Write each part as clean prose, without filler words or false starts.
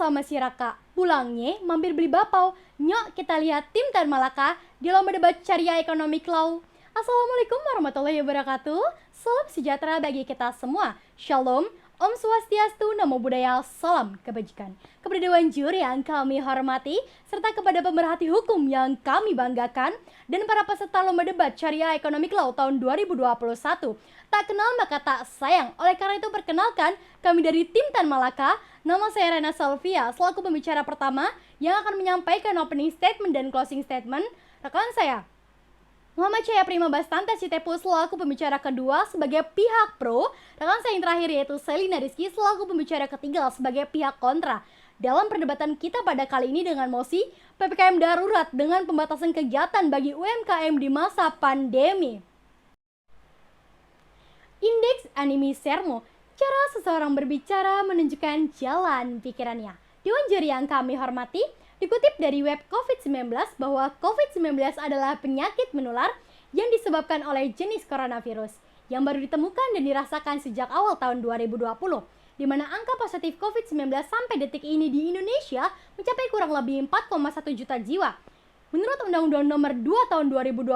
sama si Raka. Pulangnya mampir beli bapau. Nyok kita lihat tim Tan Malaka di lomba debat Syariah Economic Law. Assalamualaikum warahmatullahi wabarakatuh. Salam sejahtera bagi kita semua. Shalom, Om Swastiastu, Namo Buddhaya, Salam Kebajikan. Kepada Dewan Juri yang kami hormati, serta kepada pemerhati hukum yang kami banggakan, dan para peserta lomba debat Syariah Economic Law tahun 2021. Tak kenal maka tak sayang. Oleh karena itu perkenalkan, kami dari tim Tan Malaka. Nama saya Rena Salvia, selaku pembicara pertama yang akan menyampaikan opening statement dan closing statement. Rekan saya Muhammad Cahaya Prima Bastanta Sitepu selaku pembicara kedua sebagai pihak pro. Rekan saya yang terakhir yaitu Selina Rizky selaku pembicara ketiga sebagai pihak kontra. Dalam perdebatan kita pada kali ini dengan mosi PPKM darurat dengan pembatasan kegiatan bagi UMKM di masa pandemi. Indeks Animi Sermo, cara seseorang berbicara menunjukkan jalan pikirannya. Dewan juri yang kami hormati, dikutip dari web COVID-19 bahwa COVID-19 adalah penyakit menular yang disebabkan oleh jenis coronavirus yang baru ditemukan dan dirasakan sejak awal tahun 2020, di mana angka positif COVID-19 sampai detik ini di Indonesia mencapai kurang lebih 4,1 juta jiwa. Menurut Undang-Undang Nomor 2 Tahun 2020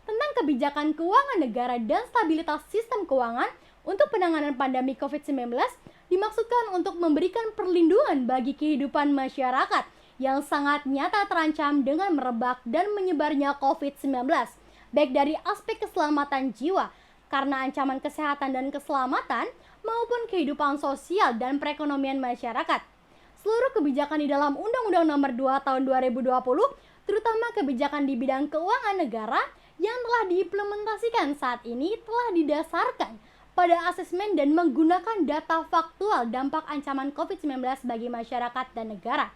tentang kebijakan keuangan negara dan stabilitas sistem keuangan untuk penanganan pandemi COVID-19 dimaksudkan untuk memberikan perlindungan bagi kehidupan masyarakat yang sangat nyata terancam dengan merebak dan menyebarnya COVID-19, baik dari aspek keselamatan jiwa karena ancaman kesehatan dan keselamatan maupun kehidupan sosial dan perekonomian masyarakat. Seluruh kebijakan di dalam Undang-Undang Nomor 2 Tahun 2020, terutama kebijakan di bidang keuangan negara yang telah diimplementasikan saat ini telah didasarkan pada asesmen dan menggunakan data faktual dampak ancaman COVID-19 bagi masyarakat dan negara.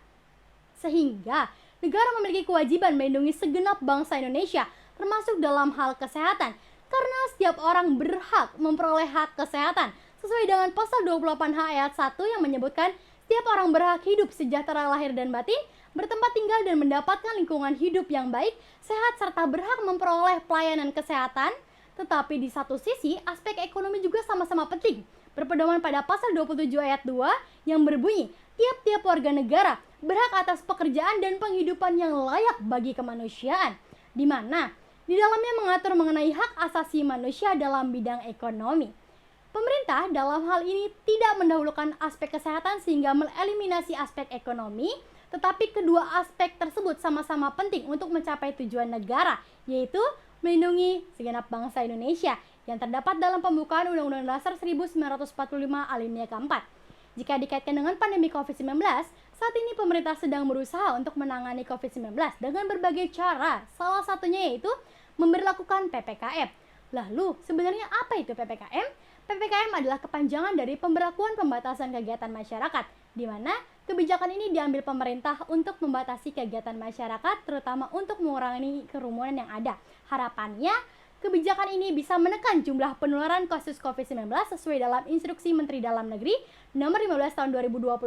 Sehingga negara memiliki kewajiban melindungi segenap bangsa Indonesia, termasuk dalam hal kesehatan, karena setiap orang berhak memperoleh hak kesehatan sesuai dengan pasal 28H ayat 1 yang menyebutkan setiap orang berhak hidup sejahtera lahir dan batin, bertempat tinggal dan mendapatkan lingkungan hidup yang baik, sehat, serta berhak memperoleh pelayanan kesehatan. Tetapi di satu sisi, aspek ekonomi juga sama-sama penting, berpedoman pada pasal 27 ayat 2 yang berbunyi, tiap-tiap warga negara berhak atas pekerjaan dan penghidupan yang layak bagi kemanusiaan, di mana di dalamnya mengatur mengenai hak asasi manusia dalam bidang ekonomi. Pemerintah dalam hal ini tidak mendahulukan aspek kesehatan sehingga mengeliminasi aspek ekonomi, tetapi kedua aspek tersebut sama-sama penting untuk mencapai tujuan negara, yaitu melindungi segenap bangsa Indonesia yang terdapat dalam pembukaan Undang-Undang Dasar 1945 alinea keempat. Jika dikaitkan dengan pandemi COVID-19, saat ini pemerintah sedang berusaha untuk menangani COVID-19 dengan berbagai cara, salah satunya yaitu memberlakukan PPKM. Lalu, sebenarnya apa itu PPKM? PPKM adalah kepanjangan dari pemberlakuan pembatasan kegiatan masyarakat, di mana kebijakan ini diambil pemerintah untuk membatasi kegiatan masyarakat, terutama untuk mengurangi kerumunan yang ada. Harapannya, kebijakan ini bisa menekan jumlah penularan kasus COVID-19 sesuai dalam Instruksi Menteri Dalam Negeri Nomor 15 Tahun 2021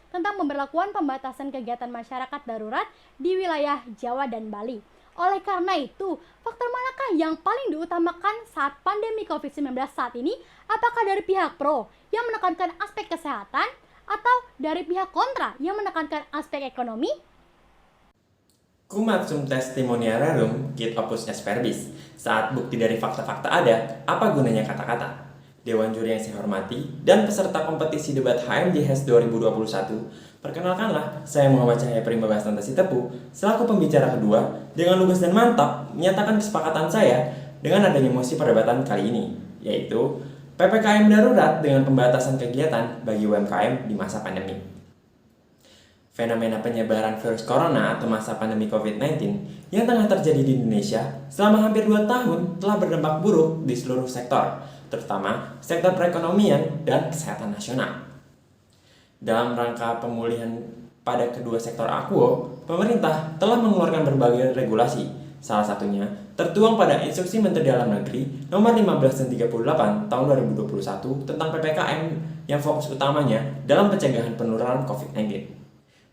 tentang pemberlakuan pembatasan kegiatan masyarakat darurat di wilayah Jawa dan Bali. Oleh karena itu, faktor manakah yang paling diutamakan saat pandemi COVID-19 saat ini? Apakah dari pihak pro yang menekankan aspek kesehatan atau dari pihak kontra yang menekankan aspek ekonomi? Kumat sum testimonia rerum, git opus est verbis. Saat bukti dari fakta-fakta ada, apa gunanya kata-kata? Dewan juri yang saya hormati dan peserta kompetisi debat HMJHES 2021, perkenalkanlah, saya Muhammad Cahaya Prima Bastanta Sitepu, selaku pembicara kedua, dengan lugas dan mantap menyatakan kesepakatan saya dengan adanya mosi perdebatan kali ini, yaitu PPKM darurat dengan pembatasan kegiatan bagi UMKM di masa pandemi. Fenomena penyebaran virus corona atau masa pandemi COVID-19 yang tengah terjadi di Indonesia selama hampir 2 tahun telah berdampak buruk di seluruh sektor, terutama sektor perekonomian dan kesehatan nasional. Dalam rangka pemulihan pada kedua sektor akuo, pemerintah telah mengeluarkan berbagai regulasi, salah satunya tertuang pada Instruksi Menteri Dalam Negeri Nomor 15 dan 38 Tahun 2021 tentang PPKM yang fokus utamanya dalam pencegahan penularan COVID-19.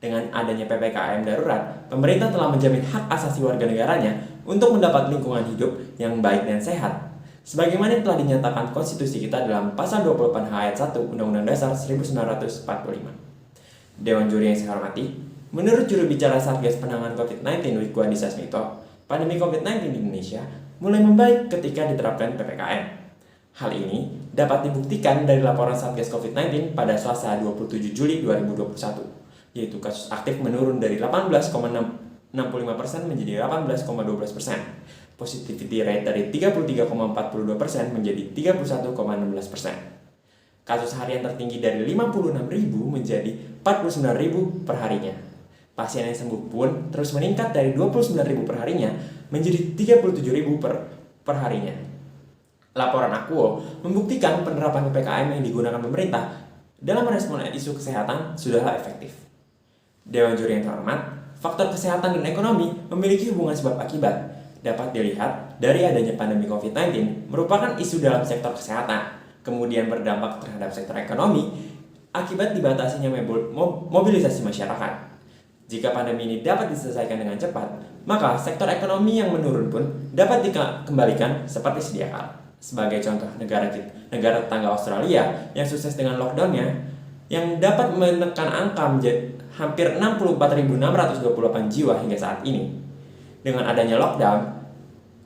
Dengan adanya PPKM darurat, pemerintah telah menjamin hak asasi warga negaranya untuk mendapat lingkungan hidup yang baik dan sehat. Sebagaimana telah dinyatakan konstitusi kita dalam pasal 28H ayat 1 Undang-Undang Dasar 1945. Dewan juri yang saya hormati, menurut juru bicara Satgas Penanganan COVID-19 Wiku Adhisa Smito, pandemi COVID-19 di Indonesia mulai membaik ketika diterapkan PPKM. Hal ini dapat dibuktikan dari laporan Satgas COVID-19 pada Selasa 27 Juli 2021, yaitu kasus aktif menurun dari 18,65% menjadi 18,12%. Positivity rate dari 33,42% menjadi 31,16%. Kasus harian tertinggi dari 56.000 menjadi 49.000 per harinya. Pasien yang sembuh pun terus meningkat dari 29.000 per harinya menjadi 37.000 per harinya. Laporan Akuo membuktikan penerapan PPKM yang digunakan pemerintah dalam merespon isu kesehatan sudahlah efektif. Dewan juri yang terhormat, faktor kesehatan dan ekonomi memiliki hubungan sebab akibat. Dapat dilihat dari adanya pandemi COVID-19 merupakan isu dalam sektor kesehatan, kemudian berdampak terhadap sektor ekonomi akibat dibatasinya mobilisasi masyarakat. Jika pandemi ini dapat diselesaikan dengan cepat, maka sektor ekonomi yang menurun pun dapat dikembalikan seperti sedia kala. Sebagai contoh, negara tetangga Australia yang sukses dengan lockdownnya, yang dapat menekan angka menjadi hampir 64.628 jiwa hingga saat ini. Dengan adanya lockdown,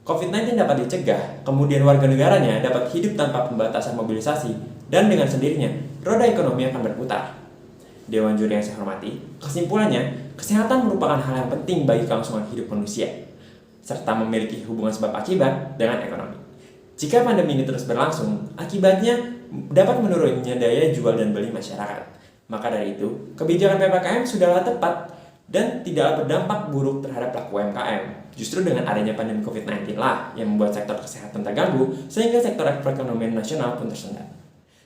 COVID-19 dapat dicegah, kemudian warga negaranya dapat hidup tanpa pembatasan mobilisasi, dan dengan sendirinya, roda ekonomi akan berputar. Dewan juri yang saya hormati, kesimpulannya, kesehatan merupakan hal yang penting bagi kelangsungan hidup manusia, serta memiliki hubungan sebab akibat dengan ekonomi. Jika pandemi ini terus berlangsung, akibatnya dapat menurunnya daya jual dan beli masyarakat. Maka dari itu, kebijakan PPKM sudahlah tepat dan tidaklah berdampak buruk terhadap pelaku UMKM. Justru dengan adanya pandemi COVID-19 lah yang membuat sektor kesehatan terganggu, sehingga sektor perekonomian nasional pun tersendat.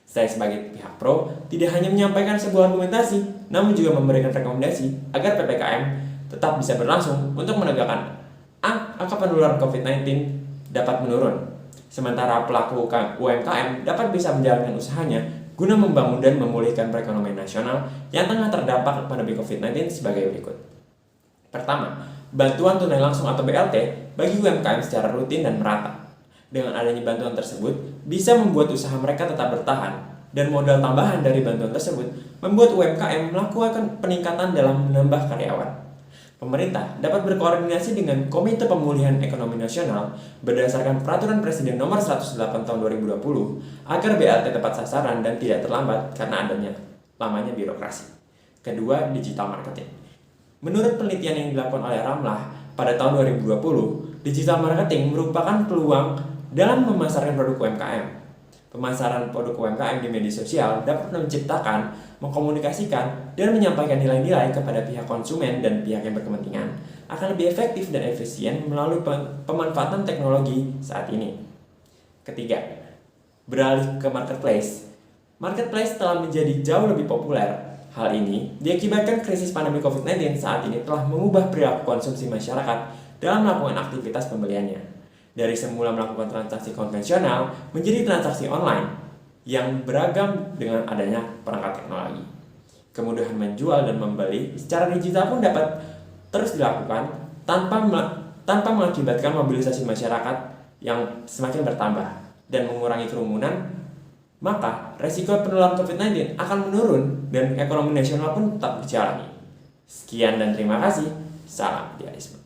Saya sebagai pihak pro tidak hanya menyampaikan sebuah argumentasi, namun juga memberikan rekomendasi agar PPKM tetap bisa berlangsung untuk menegakkan angka penularan COVID-19 dapat menurun. Sementara pelaku UMKM dapat bisa menjalankan usahanya guna membangun dan memulihkan perekonomian nasional yang tengah terdampak pandemi COVID-19 sebagai berikut. Pertama, bantuan tunai langsung atau BLT bagi UMKM secara rutin dan merata. Dengan adanya bantuan tersebut, bisa membuat usaha mereka tetap bertahan, dan modal tambahan dari bantuan tersebut membuat UMKM melakukan peningkatan dalam menambah karyawan. Pemerintah dapat berkoordinasi dengan Komite Pemulihan Ekonomi Nasional berdasarkan Peraturan Presiden Nomor 108 Tahun 2020 agar BLT tepat sasaran dan tidak terlambat karena adanya lamanya birokrasi. Kedua, digital marketing. Menurut penelitian yang dilakukan oleh Ramlah pada tahun 2020, digital marketing merupakan peluang dalam memasarkan produk UMKM. Pemasaran produk UMKM di media sosial dapat menciptakan, mengkomunikasikan, dan menyampaikan nilai-nilai kepada pihak konsumen dan pihak yang berkepentingan akan lebih efektif dan efisien melalui pemanfaatan teknologi saat ini. Ketiga, beralih ke marketplace. Marketplace telah menjadi jauh lebih populer. Hal ini diakibatkan krisis pandemi COVID-19 saat ini telah mengubah perilaku konsumsi masyarakat dalam melakukan aktivitas pembeliannya. Dari semula melakukan transaksi konvensional menjadi transaksi online yang beragam dengan adanya perangkat teknologi. Kemudahan menjual dan membeli secara digital pun dapat terus dilakukan tanpa mengakibatkan mobilisasi masyarakat yang semakin bertambah dan mengurangi kerumunan. Maka resiko penularan COVID-19 akan menurun dan ekonomi nasional pun tetap berjalan. Sekian dan terima kasih. Salam idealisme.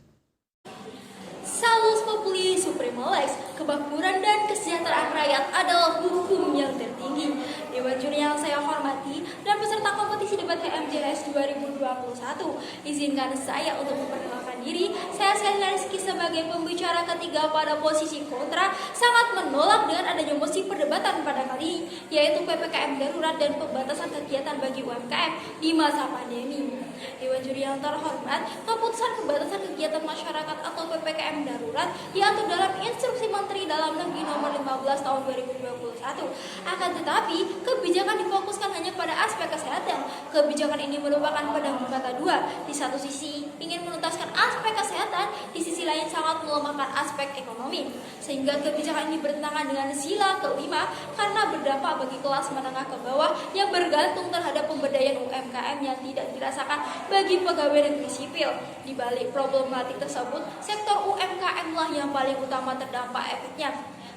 Salus Populi Supremo Lex, kemakmuran dan kesejahteraan rakyat adalah hukum yang tertinggi. Dewan juri yang saya hormati dan peserta kompetisi debat HMJS 2021, izinkan saya untuk memperkenalkan diri. Saya Selina Rizky sebagai pembicara ketiga pada posisi kontra, sangat menolak dengan adanya mosi perdebatan pada kali ini, yaitu PPKM darurat dan pembatasan kegiatan bagi UMKM di masa pandemi. Dewan juri yang terhormat, keputusan pembatasan kegiatan masyarakat atau PPKM darurat diatur dalam Instruksi Menteri Dalam Negeri Nomor 15 Tahun 2021. Akan tetapi, kebijakan difokuskan hanya pada aspek kesehatan. Kebijakan ini merupakan pedang bermata dua. Di satu sisi ingin menuntaskan aspek kesehatan, di sisi lain sangat melemahkan aspek ekonomi. Sehingga kebijakan ini bertentangan dengan sila kelima karena berdampak bagi kelas menengah ke bawah yang bergantung terhadap pemberdayaan UMKM yang tidak dirasakan bagi pegawai negeri sipil. Di balik problematik tersebut, sektor UMKM lah yang paling utama terdampak efeknya.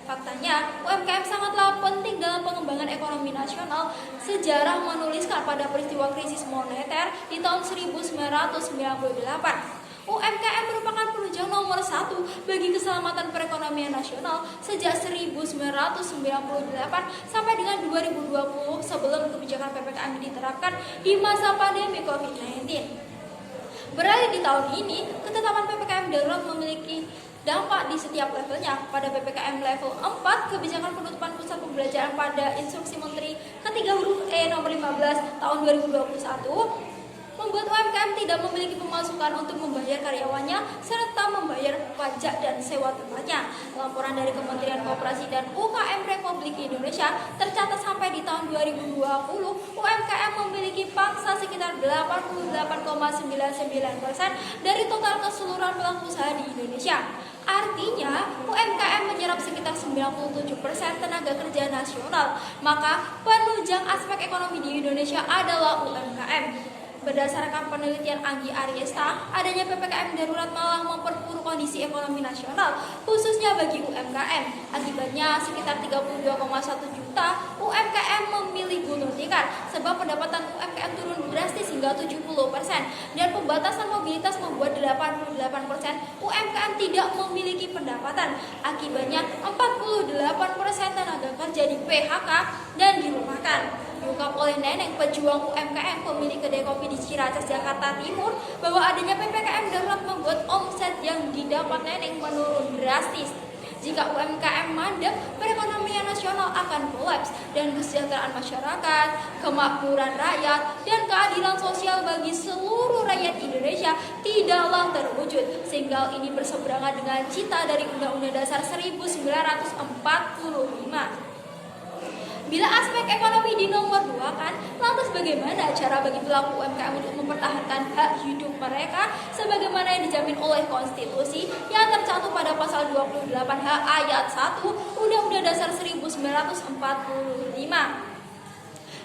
Faktanya, UMKM sangatlah penting dalam pengembangan ekonomi nasional. Sejarah menuliskan pada peristiwa krisis moneter di tahun 1998. UMKM merupakan penunjang nomor 1 bagi keselamatan perekonomian nasional sejak 1998 sampai dengan 2020 sebelum kebijakan PPKM diterapkan di masa pandemi COVID-19. Beralih di tahun ini, ketetapan PPKM darurat memiliki dampak di setiap levelnya. Pada PPKM level 4, kebijakan penutupan pusat pembelajaran pada Instruksi Menteri ketiga huruf E nomor 15 tahun 2021 membuat UMKM tidak memiliki pemasukan untuk membayar karyawannya serta membayar pajak dan sewa tempatnya. Laporan dari Kementerian Koperasi dan UKM Republik Indonesia tercatat sampai di tahun 2020, UMKM memiliki pangsa sekitar 88,99% dari total keseluruhan pelaku usaha di Indonesia. Artinya, UMKM menyerap sekitar 97% tenaga kerja nasional. Maka, penunjang aspek ekonomi di Indonesia adalah UMKM. Berdasarkan penelitian Anggi Ariesta, adanya PPKM darurat malah memperburuk kondisi ekonomi nasional, khususnya bagi UMKM. Akibatnya, sekitar 32,1 juta UMKM memilih gulung tikar, sebab pendapatan UMKM turun drastis hingga 70%, dan pembatasan mobilitas membuat 88% UMKM tidak memiliki pendapatan. Akibatnya, 48% tenaga kerja di PHK dan dirumahkan. Diungkap oleh Neneng, pejuang UMKM pemilik kedai kopi di Ciracas, Jakarta Timur, bahwa adanya PPKM darurat membuat omset yang didapat Neneng menurun drastis. Jika UMKM mandek, perekonomian nasional akan kolaps dan kesejahteraan masyarakat, kemakmuran rakyat, dan keadilan sosial bagi seluruh rakyat Indonesia tidaklah terwujud. Sehingga hal ini berseberangan dengan cita dari Undang-Undang Dasar 1945. Bila aspek ekonomi di nomor 2 kan, lantas bagaimana cara bagi pelaku UMKM untuk mempertahankan hak hidup mereka sebagaimana yang dijamin oleh konstitusi yang tercantum pada pasal 28H ayat 1 Undang-Undang Dasar 1945.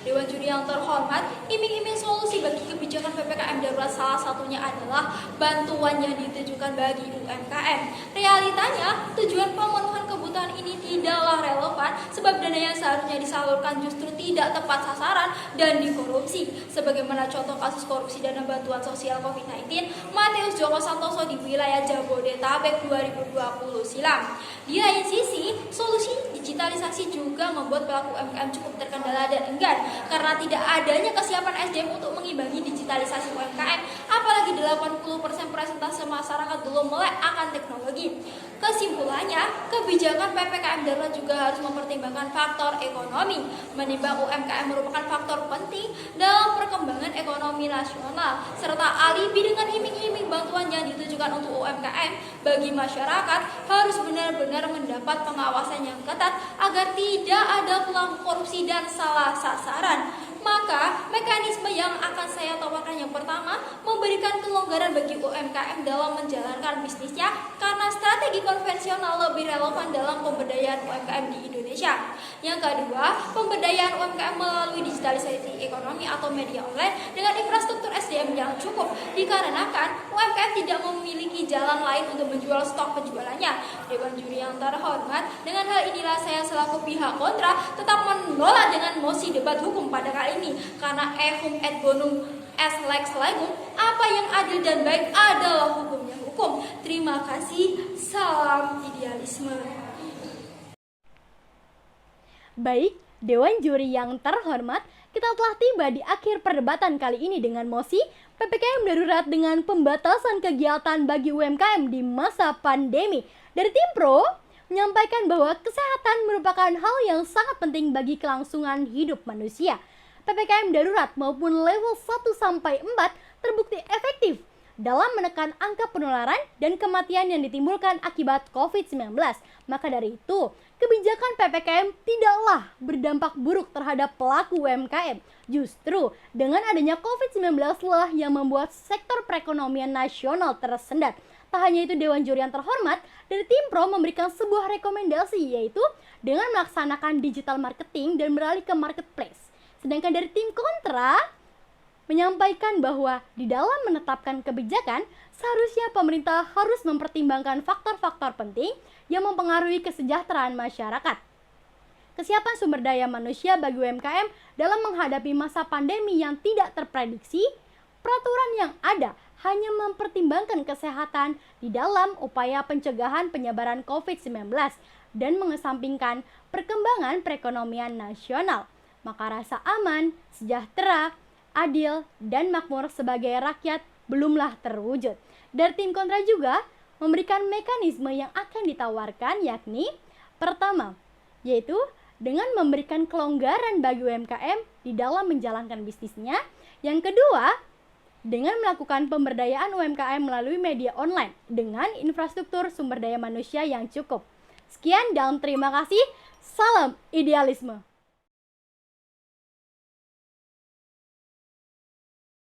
Dewan Juri yang terhormat, iming-iming solusi bagi kebijakan PPKM darurat salah satunya adalah bantuan yang ditujukan bagi UMKM. Realitanya, tujuan pemenuhan kebutuhan ini tidaklah relevan sebab dana yang seharusnya disalurkan justru tidak tepat sasaran dan dikorupsi. Sebagaimana contoh kasus korupsi dana bantuan sosial COVID-19 Matius Joko Santoso di wilayah Jabodetabek 2020 silam. Di lain sisi, solusi digitalisasi juga membuat pelaku UMKM cukup terkendala dan enggan karena tidak adanya kesiapan SDM untuk mengimbangi digitalisasi UMKM, apalagi 80% persentase masyarakat belum melek akan teknologi. Kesimpulannya, kebijakan PPKM darurat juga harus mempertimbangkan faktor ekonomi. Menimbang UMKM merupakan faktor penting dalam perkembangan ekonomi nasional, serta alibi dengan iming-iming bantuan yang ditujukan untuk UMKM bagi masyarakat harus benar-benar mendapat pengawasan yang ketat agar tidak ada pelaku korupsi dan salah sasaran. Maka, mekanisme yang akan saya tawarkan yang pertama, memberikan kelonggaran bagi UMKM dalam menjalankan bisnisnya karena strategi konvensional lebih relevan dalam pemberdayaan UMKM di Indonesia. Yang kedua, pemberdayaan UMKM melalui digitalisasi ekonomi atau media online dengan infrastruktur SDM yang cukup, dikarenakan UMKM tidak memiliki jalan lain untuk menjual stok penjualannya. Dewan Juri yang terhormat, dengan hal inilah saya selaku pihak kontra tetap menolak dengan mosi debat hukum pada kali ini, karena ehum et bonum es lex legum, apa yang adil dan baik adalah hukumnya hukum. Terima kasih, salam idealisme. Baik, Dewan Juri yang terhormat, kita telah tiba di akhir perdebatan kali ini dengan mosi PPKM darurat dengan pembatasan kegiatan bagi UMKM di masa pandemi. Dari tim Pro menyampaikan bahwa kesehatan merupakan hal yang sangat penting bagi kelangsungan hidup manusia. PPKM darurat maupun level 1-4 terbukti efektif dalam menekan angka penularan dan kematian yang ditimbulkan akibat COVID-19. Maka dari itu, kebijakan PPKM tidaklah berdampak buruk terhadap pelaku UMKM. Justru, dengan adanya COVID-19 lah yang membuat sektor perekonomian nasional tersendat. Tak hanya itu, Dewan Juri yang terhormat dari tim Pro memberikan sebuah rekomendasi, yaitu dengan melaksanakan digital marketing dan beralih ke marketplace. Sedangkan dari tim kontra menyampaikan bahwa di dalam menetapkan kebijakan, seharusnya pemerintah harus mempertimbangkan faktor-faktor penting yang mempengaruhi kesejahteraan masyarakat. Kesiapan sumber daya manusia bagi UMKM dalam menghadapi masa pandemi yang tidak terprediksi, peraturan yang ada hanya mempertimbangkan kesehatan di dalam upaya pencegahan penyebaran COVID-19 dan mengesampingkan perkembangan perekonomian nasional. Maka rasa aman, sejahtera, adil, dan makmur sebagai rakyat belumlah terwujud. Dari tim kontra juga memberikan mekanisme yang akan ditawarkan, yakni pertama, yaitu dengan memberikan kelonggaran bagi UMKM di dalam menjalankan bisnisnya. Yang kedua, dengan melakukan pemberdayaan UMKM melalui media online dengan infrastruktur sumber daya manusia yang cukup. Sekian dan terima kasih. Salam idealisme.